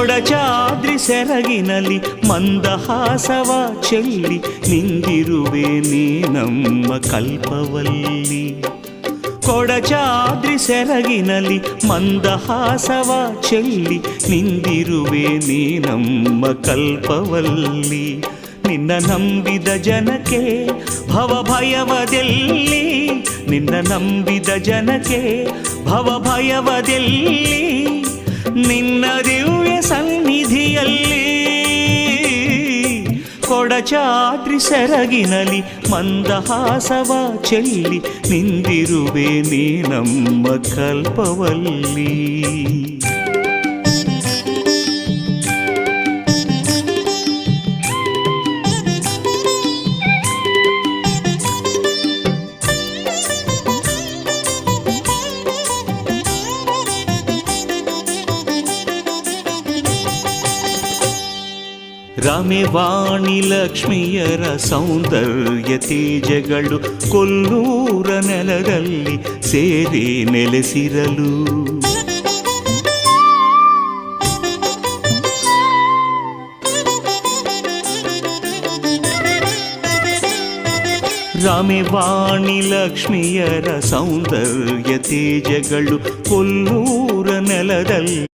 ಕೊಡಚಾದ್ರಿ ಸೆರಗಿನಲ್ಲಿ ಮಂದಹಾಸವ ಚೆಲ್ಲಿ ನಿಂದಿರುವೆ ನೀ ನಮ್ಮ ಕಲ್ಪವಲ್ಲಿ. ಕೊಡಚಾದ್ರಿ ಸೆರಗಿನಲ್ಲಿ ಮಂದಹಾಸವ ಚೆಲ್ಲಿ ನಿಂದಿರುವೆ ನೀ ನಮ್ಮ ಕಲ್ಪವಲ್ಲಿ. ನಿನ್ನ ನಂಬಿದ ಜನಕ್ಕೆ ಭವಭಯವದೆಲ್ಲಿ, ನಿನ್ನ ನಂಬಿದ ಜನಕ್ಕೆ ಭವಭಯವದೆಲ್ಲಿ, ನಿನ್ನ ದಿವ್ಯ ಸನ್ನಿಧಿಯಲ್ಲಿ. ಕೊಡಚಾದ್ರಿ ಸೆರಗಿನಲ್ಲಿ ಮಂದಹಾಸವ ಚೆಲ್ಲಿ ನಿಂದಿರುವೆ ನೀ ನಮ್ಮ ಕಲ್ಪವಲ್ಲಿ. ರಮೆವಾಣಿ ಲಕ್ಷ್ಮಿಯರ ಸೌಂದರ್ಯ ತೇಜಗಳು ಕೊಲ್ಲೂರ ನೆಲದಲ್ಲಿ ಸೇರಿ ನೆಲೆಸಿರಲು. ರಮೆವಾಣಿ ಲಕ್ಷ್ಮಿಯರ ಸೌಂದರ್ಯ ತೇಜಗಳು ಕೊಲ್ಲೂರ ನೆಲದಲ್ಲಿ